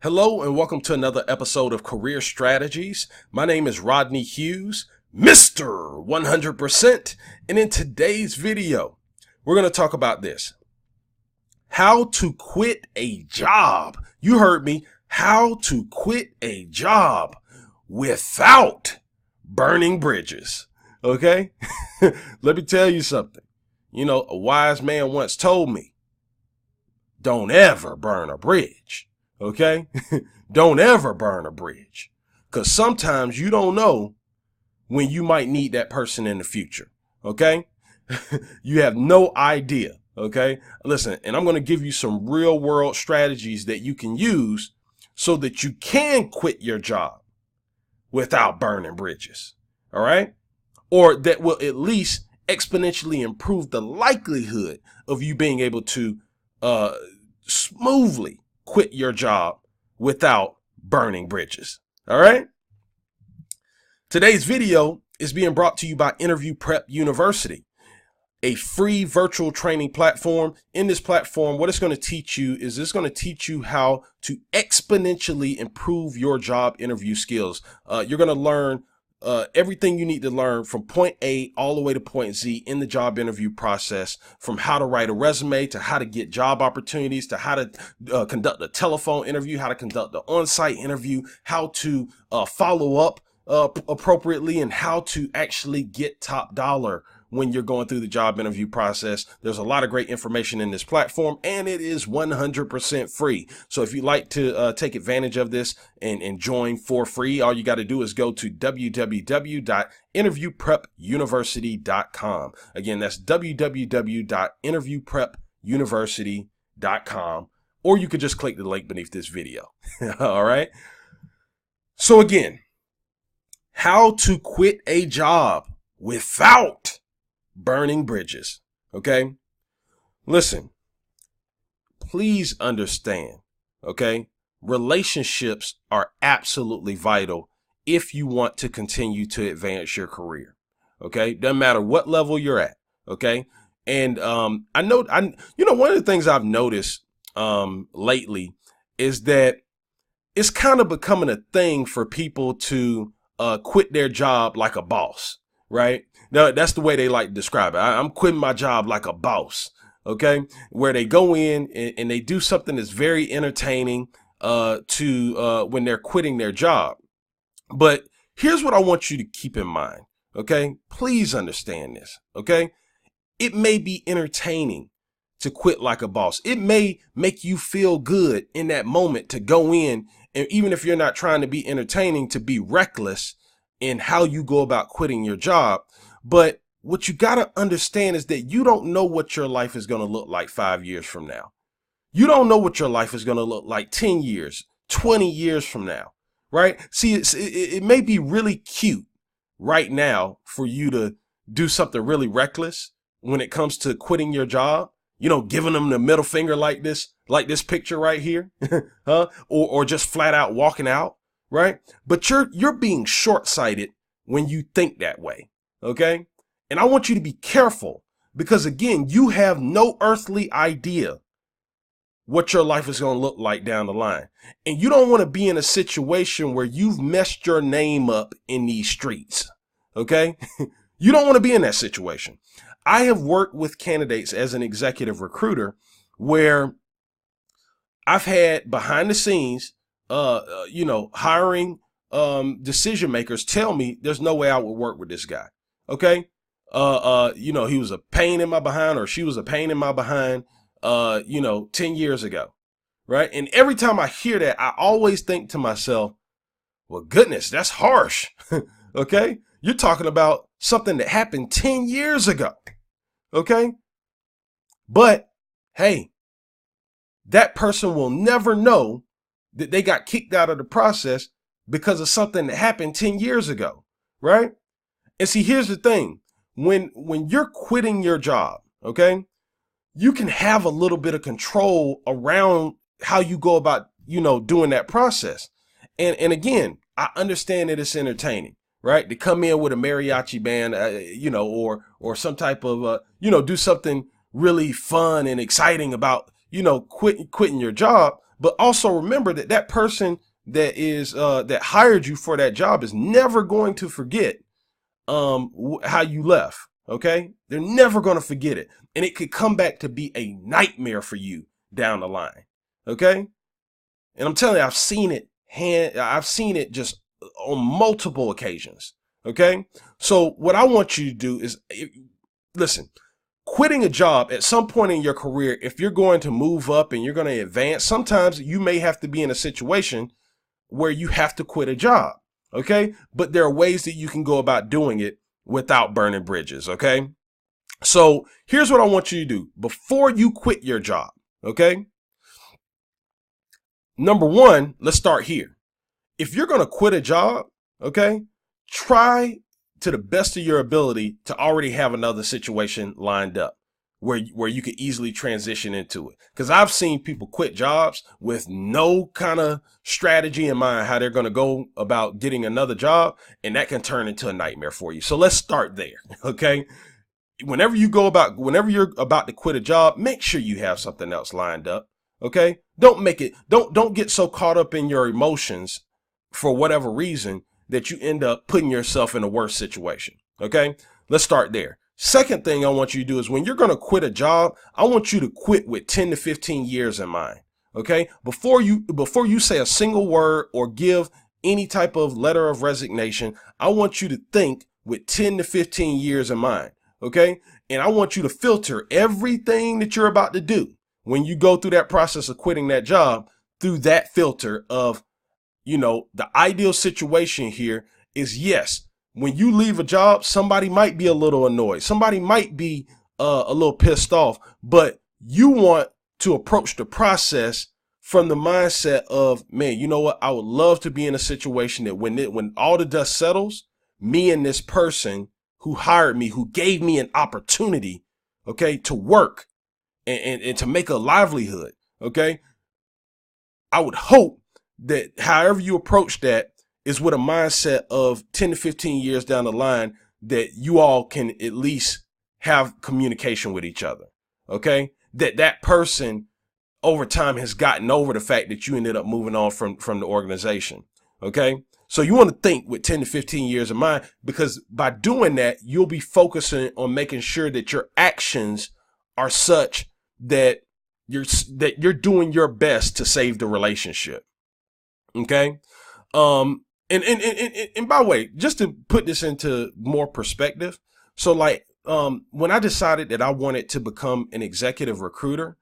Hello and welcome to another episode of Career Strategies. My name is Rodney Hughes, Mr. 100%. And in today's video, we're going to talk about this. How to quit a job. You heard me. How to quit a job without burning bridges. Okay? Let me tell you something. You know, a wise man once told me, don't ever burn a bridge. Okay? Don't ever burn a bridge, because sometimes you don't know when you might need that person in the future. Okay? You have no idea. Okay? Listen, and I'm going to give you some real world strategies that you can use so that you can quit your job without burning bridges. All right? Or that will at least exponentially improve the likelihood of you being able to smoothly quit your job without burning bridges. All right. Today's video is being brought to you by Interview Prep University, a free virtual training platform. In this platform, what it's going to teach you is it's going to teach you how to exponentially improve your job interview skills. You're going to learn everything you need to learn from point A all the way to point Z in the job interview process, from how to write a resume to how to get job opportunities to how to conduct a telephone interview, how to conduct the on-site interview, how to follow up appropriately, and how to actually get top dollar when you're going through the job interview process. There's a lot of great information in this platform, and it is 100% free. So if you'd like to take advantage of this and join for free, all you got to do is go to www.interviewprepuniversity.com. Again, that's www.interviewprepuniversity.com, or you could just click the link beneath this video. All right. So again, how to quit a job without burning bridges. Okay. Listen, please understand. Okay. Relationships are absolutely vital if you want to continue to advance your career. Okay. Doesn't matter what level you're at. Okay. And, one of the things I've noticed, lately is that it's kind of becoming a thing for people to, quit their job like a boss. Right? No, that's the way they like to describe it. I'm quitting my job like a boss. Okay. Where they go in and they do something that's very entertaining, when they're quitting their job. But here's what I want you to keep in mind. Okay. Please understand this. Okay. It may be entertaining to quit like a boss. It may make you feel good in that moment to go in, and even if you're not trying to be entertaining, to be reckless in how you go about quitting your job. But what you got to understand is that you don't know what your life is going to look like 5 years from now. You don't know what your life is going to look like 10 years, 20 years from now, right? See, it may be really cute right now for you to do something really reckless when it comes to quitting your job, giving them the middle finger like this picture right here, huh? Or just flat out walking out. Right? But you're being short-sighted when you think that way. Okay? And I want you to be careful, because again, you have no earthly idea what your life is going to look like down the line. And you don't want to be in a situation where you've messed your name up in these streets. Okay? You don't want to be in that situation. I have worked with candidates as an executive recruiter where I've had behind the scenes hiring decision makers tell me there's no way I would work with this guy. Okay. He was a pain in my behind, or she was a pain in my behind, 10 years ago. Right. And every time I hear that, I always think to myself, well, goodness, that's harsh. Okay. You're talking about something that happened 10 years ago. Okay. But hey, that person will never know that they got kicked out of the process because of something that happened 10 years ago. Right. And see, here's the thing. When you're quitting your job, okay, you can have a little bit of control around how you go about, doing that process. And again, I understand that it's entertaining, right? To come in with a mariachi band, or some type of, do something really fun and exciting about, quitting your job. But also remember that that person that is that hired you for that job is never going to forget how you left. Okay, they're never going to forget it, and it could come back to be a nightmare for you down the line. Okay, and I'm telling you, I've seen it just on multiple occasions. Okay, so what I want you to do is listen. Quitting a job at some point in your career, if you're going to move up and you're going to advance, sometimes you may have to be in a situation where you have to quit a job. Okay. But there are ways that you can go about doing it without burning bridges. Okay. So here's what I want you to do before you quit your job. Okay. Number one, let's start here. If you're going to quit a job, okay, try to the best of your ability to already have another situation lined up where you could easily transition into it. Because I've seen people quit jobs with no kind of strategy in mind how they're going to go about getting another job, and that can turn into a nightmare for you. So let's start there, okay? Whenever you're about to quit a job, make sure you have something else lined up, okay? Don't get so caught up in your emotions for whatever reason that you end up putting yourself in a worse situation. Okay, let's start there. Second thing I want you to do is when you're going to quit a job, I want you to quit with 10 to 15 years in mind. Okay, before you say a single word or give any type of letter of resignation, I want you to think with 10 to 15 years in mind. Okay, and I want you to filter everything that you're about to do when you go through that process of quitting that job through that filter of, the ideal situation here is, yes, when you leave a job, somebody might be a little annoyed. Somebody might be a little pissed off, but you want to approach the process from the mindset of, man, you know what? I would love to be in a situation that when all the dust settles, me and this person who hired me, who gave me an opportunity, okay, to work and to make a livelihood, okay, I would hope that however you approach that is with a mindset of 10 to 15 years down the line that you all can at least have communication with each other. Okay. That person over time has gotten over the fact that you ended up moving on from the organization. Okay. So you want to think with 10 to 15 years in mind, because by doing that, you'll be focusing on making sure that your actions are such that you're doing your best to save the relationship. Okay. And by the way, just to put this into more perspective. So when I decided that I wanted to become an executive recruiter,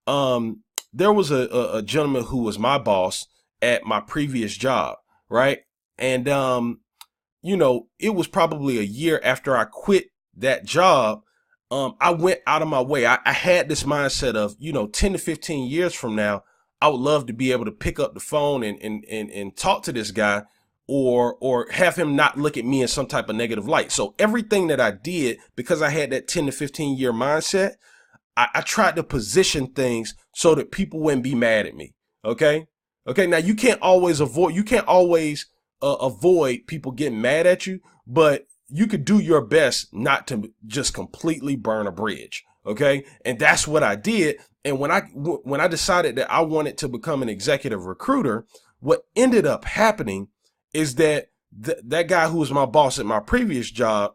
there was a gentleman who was my boss at my previous job. Right. And, it was probably a year after I quit that job. I went out of my way. I had this mindset of, 10 to 15 years from now, I would love to be able to pick up the phone and talk to this guy or have him not look at me in some type of negative light. So everything that I did, because I had that 10 to 15 year mindset, I tried to position things so that people wouldn't be mad at me. Okay. Okay. Now you can't always avoid people getting mad at you, but you could do your best not to just completely burn a bridge. Okay. And that's what I did. And when I decided that I wanted to become an executive recruiter, what ended up happening is that that guy who was my boss at my previous job,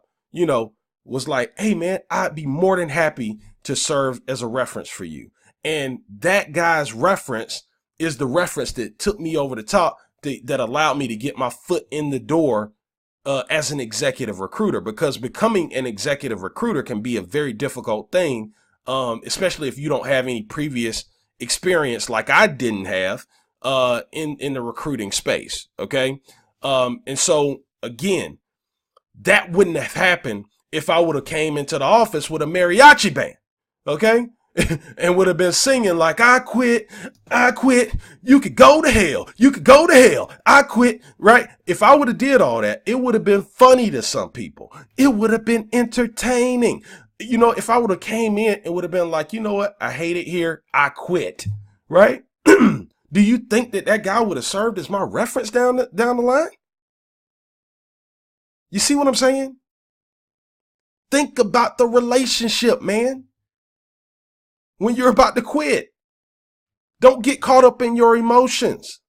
was like, hey man, I'd be more than happy to serve as a reference for you. And that guy's reference is the reference that took me over the top, that allowed me to get my foot in the door as an executive recruiter, because becoming an executive recruiter can be a very difficult thing, especially if you don't have any previous experience like I didn't have in the recruiting space. Okay. And so again, that wouldn't have happened if I would have came into the office with a mariachi band. Okay. And would have been singing like, I quit, you could go to hell, I quit, right? If I would have did all that, it would have been funny to some people. It would have been entertaining. If I would have came in, it would have been like, you know what? I hate it here. I quit, right? Do you think that guy would have served as my reference down the line? You see what I'm saying? Think about the relationship, man. When you're about to quit, Don't get caught up in your emotions.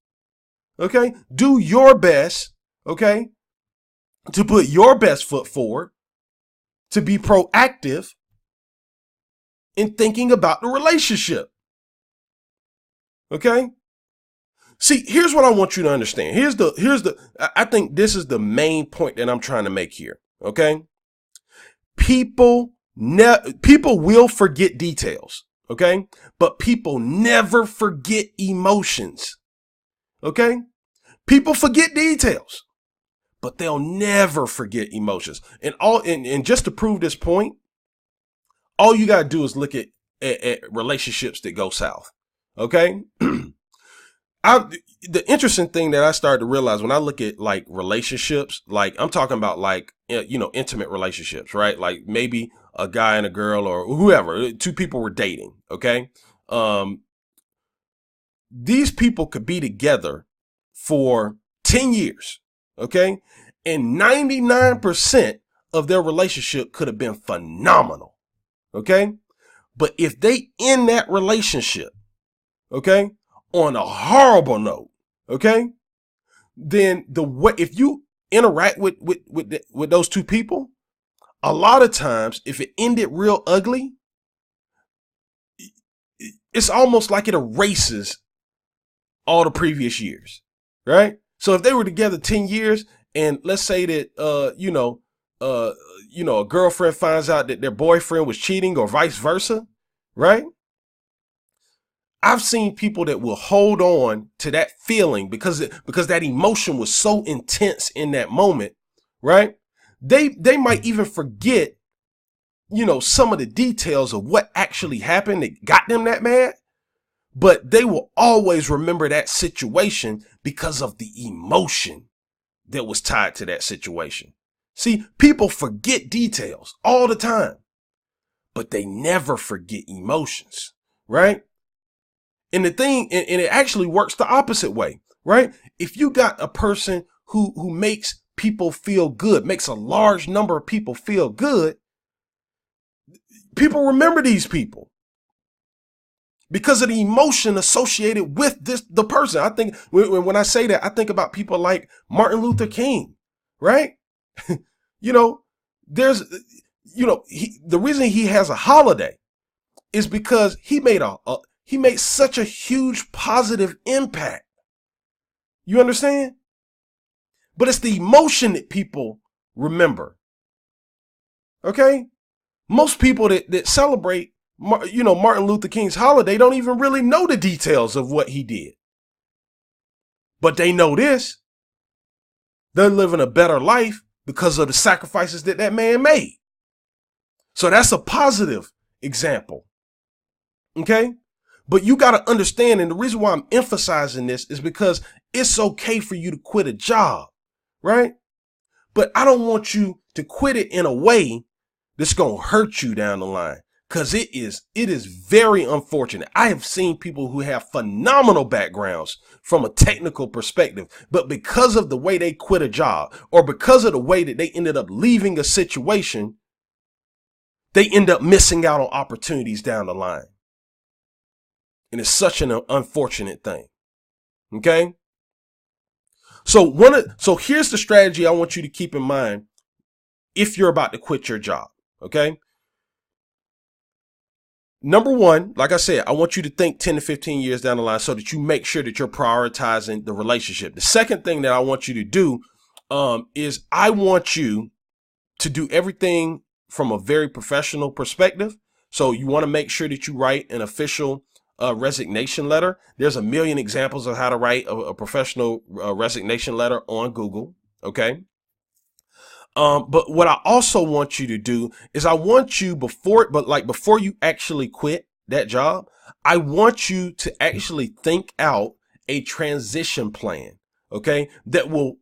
Okay? Do your best, okay, to put your best foot forward, to be proactive in thinking about the relationship. Okay? See, here's what I want you to understand. I think this is the main point that I'm trying to make here. Okay? People will forget details. Okay? But people never forget emotions. Okay? People forget details, but they'll never forget emotions. And just to prove this point, all you gotta do is look at relationships that go south. Okay? The interesting thing that I started to realize when I look at like relationships, like I'm talking about like, intimate relationships, right? Like maybe a guy and a girl or whoever, two people were dating. Okay. These people could be together for 10 years. Okay. And 99% of their relationship could have been phenomenal. Okay. But if they end that relationship, okay, on a horrible note, okay, then if you interact with those two people, a lot of times if it ended real ugly, it's almost like it erases all the previous years, right? So if they were together 10 years and let's say that a girlfriend finds out that their boyfriend was cheating or vice versa, right? I've seen people that will hold on to that feeling because that emotion was so intense in that moment, right? They might even forget, some of the details of what actually happened that got them that mad, but they will always remember that situation because of the emotion that was tied to that situation. See, people forget details all the time, but they never forget emotions, right? And the thing, and it actually works the opposite way, right? If you got a person who makes people feel good, makes a large number of people feel good, people remember these people because of the emotion associated with the person. I think when I say that, I think about people like Martin Luther King, right? The reason he has a holiday is because he made such a huge positive impact. You understand? But it's the emotion that people remember. Okay? Most people that celebrate, Martin Luther King's holiday don't even really know the details of what he did. But they know this. They're living a better life because of the sacrifices that man made. So that's a positive example. Okay? But you got to understand, and the reason why I'm emphasizing this is because it's okay for you to quit a job, right? But I don't want you to quit it in a way that's going to hurt you down the line, because it is very unfortunate. I have seen people who have phenomenal backgrounds from a technical perspective, but because of the way they quit a job or because of the way that they ended up leaving a situation, they end up missing out on opportunities down the line. And it's such an unfortunate thing. Okay. So here's the strategy I want you to keep in mind if you're about to quit your job. Okay. Number one, like I said, I want you to think 10 to 15 years down the line so that you make sure that you're prioritizing the relationship. The second thing that I want you to do is I want you to do everything from a very professional perspective. So you want to make sure that you write an official resignation letter. There's a million examples of how to write a professional resignation letter on Google. Okay. But what I also want you to do is I want you before you actually quit that job, I want you to actually think out a transition plan. Okay. That will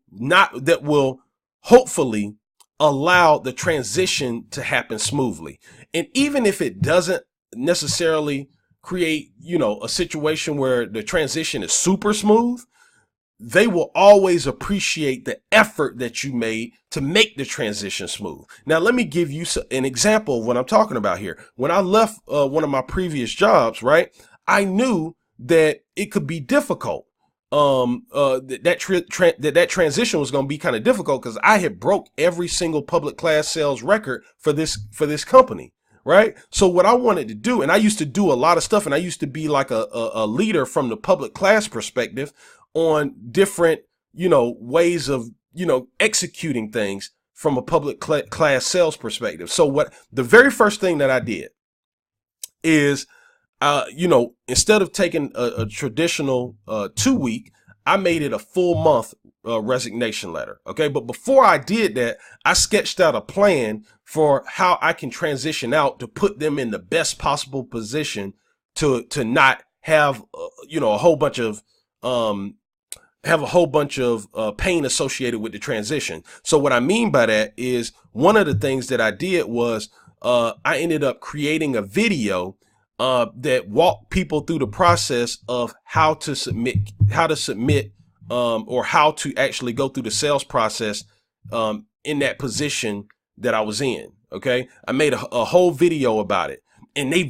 hopefully allow the transition to happen smoothly. And even if it doesn't necessarily create, a situation where the transition is super smooth, they will always appreciate the effort that you made to make the transition smooth. Now, let me give you an example of what I'm talking about here. When I left one of my previous jobs, right, I knew that it could be difficult. That transition was going to be kind of difficult because I had broke every single public class sales record for this company. Right. So what I wanted to do, and I used to do a lot of stuff, and I used to be like a leader from the public class perspective on different, ways of, executing things from a public class sales perspective. So what the very first thing that I did is, instead of taking a traditional 2 week, I made it a full month resignation letter. Okay. But before I did that, I sketched out a plan for how I can transition out to put them in the best possible position to not have, a whole bunch of, pain associated with the transition. So what I mean by that is one of the things that I did was, I ended up creating a video that walked people through the process of how to submit, or how to actually go through the sales process in that position that I was in. Okay, I made a whole video about it, and they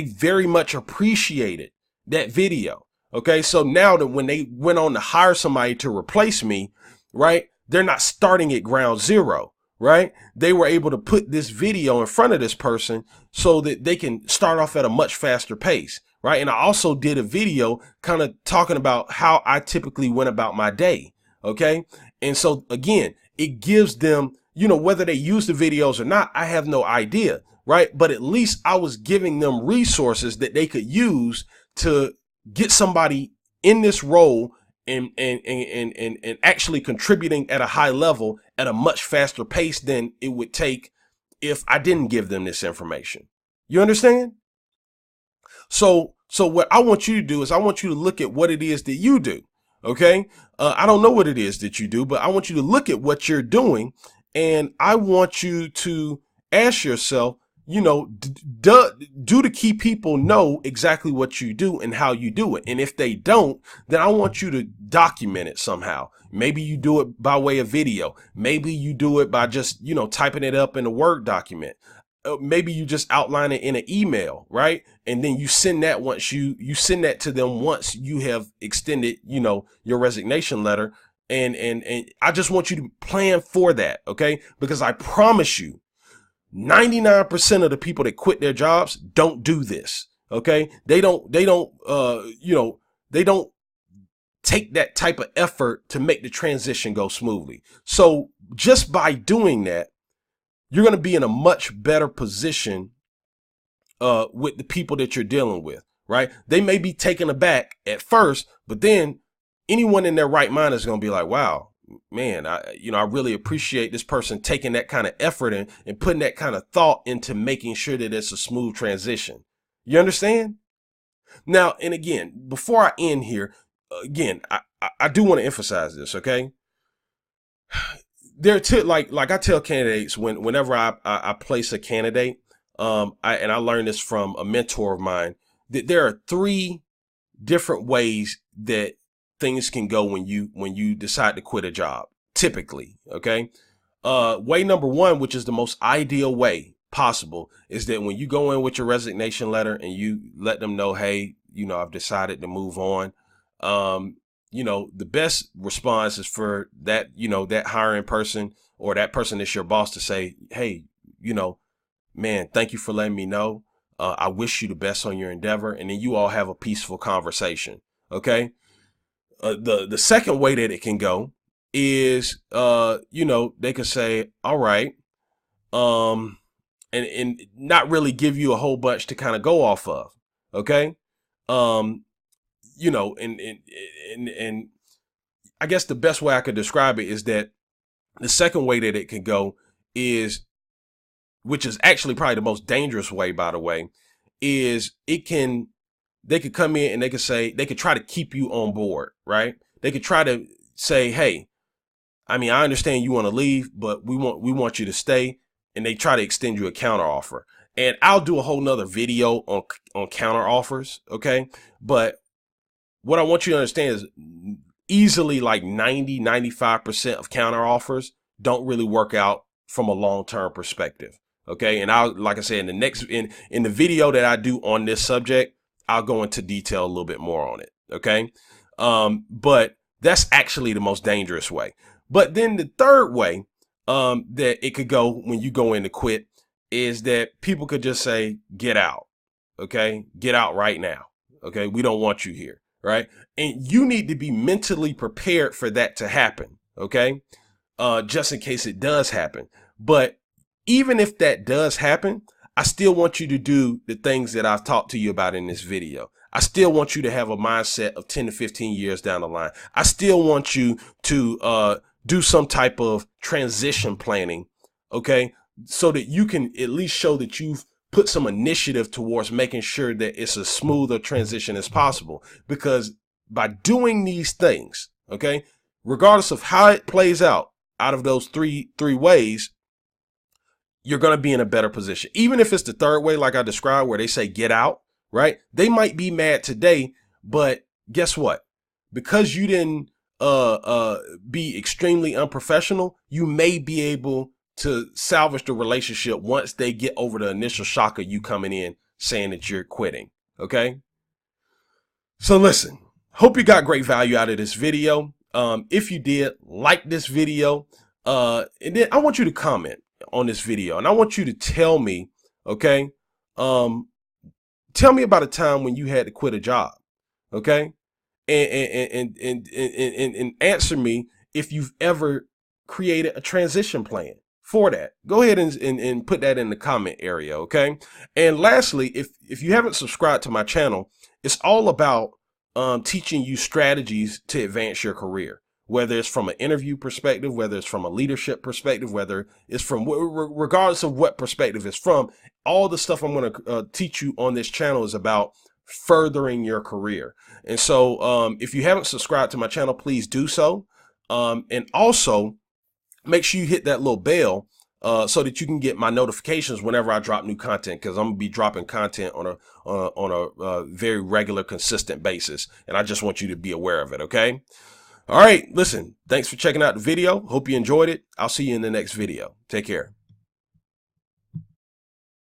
very much appreciated that video. Okay, so now that when they went on to hire somebody to replace me, right, they're not starting at ground zero. Right? They were able to put this video in front of this person so that they can start off at a much faster pace. Right? And I also did a video kind of talking about how I typically went about my day. Okay. And so again, it gives them, whether they use the videos or not, I have no idea. Right? But at least I was giving them resources that they could use to get somebody in this role and actually contributing at a high level at a much faster pace than it would take if I didn't give them this information. You understand? So what I want you to do is I want you to look at what it is that you do. Okay. I don't know what it is that you do, but I want you to look at what you're doing, and I want you to ask yourself, do the key people know exactly what you do and how you do it? And if they don't, then I want you to document it somehow. Maybe you do it by way of video. Maybe you do it by just, typing it up in a Word document. Maybe you just outline it in an email, right? And then you send that you send that to them once you have extended, your resignation letter. And I just want you to plan for that. Okay. Because I promise you, 99% of the people that quit their jobs don't do this. Okay. They don't take that type of effort to make the transition go smoothly. So just by doing that, you're going to be in a much better position with the people that you're dealing with, right? They may be taken aback at first, but then anyone in their right mind is going to be like, wow, man, I really appreciate this person taking that kind of effort and putting that kind of thought into making sure that it's a smooth transition. You understand? Now, and again, before I end here, again, I do want to emphasize this, okay? There are like I tell candidates whenever I place a candidate, I learned this from a mentor of mine, that there are 3 different ways that things can go when you decide to quit a job, typically. Okay. Way number 1, which is the most ideal way possible, is that when you go in with your resignation letter and you let them know, hey, I've decided to move on. The best response is for that, that hiring person or that person that's your boss to say, hey, man, thank you for letting me know. I wish you the best on your endeavor. And then you all have a peaceful conversation. Okay. The second way that it can go is, they could say, all right, and not really give you a whole bunch to kind of go off of. Okay. And I guess the best way I could describe it is that the second way that it can go is, which is actually probably the most dangerous way, by the way, is they could come in and they could try to keep you on board, right? They could try to say, hey, I understand you want to leave, but we want you to stay. And they try to extend you a counter offer. And I'll do a whole nother video on counter offers. Okay. But what I want you to understand is easily like 95% of counter offers don't really work out from a long-term perspective. Okay. And like I said, in the video that I do on this subject, I'll go into detail a little bit more on it. Okay. But that's actually the most dangerous way. But then the third way, that it could go when you go in to quit is that people could just say, get out. Okay. Get out right now. Okay. We don't want you here. Right. And you need to be mentally prepared for that to happen. Okay. Just in case it does happen. But even if that does happen, I still want you to do the things that I've talked to you about in this video. I still want you to have a mindset of 10 to 15 years down the line. I still want you to do some type of transition planning, okay, so that you can at least show that you've put some initiative towards making sure that it's a smoother transition as possible. Because by doing these things, okay, regardless of how it plays out of those three ways, you're going to be in a better position. Even if it's the third way, like I described, where they say get out, right? They might be mad today, but guess what? Because you didn't be extremely unprofessional, you may be able to salvage the relationship once they get over the initial shock of you coming in saying that you're quitting. Okay. So listen, hope you got great value out of this video. If you did, like this video, and then I want you to comment on this video, and I want you to tell me, okay, tell me about a time when you had to quit a job, okay, and answer me if you've ever created a transition plan for that. Go ahead and put that in the comment area, okay. And lastly, if you haven't subscribed to my channel, it's all about teaching you strategies to advance your career. Whether it's from an interview perspective, whether it's from a leadership perspective, whether it's from, regardless of what perspective it's from, all the stuff I'm going to teach you on this channel is about furthering your career. And so if you haven't subscribed to my channel, please do so. And also make sure you hit that little bell so that you can get my notifications whenever I drop new content, because I'm gonna be dropping content on a very regular, consistent basis. And I just want you to be aware of it. Okay. All right, listen, thanks for checking out the video. Hope you enjoyed it. I'll see you in the next video. Take care.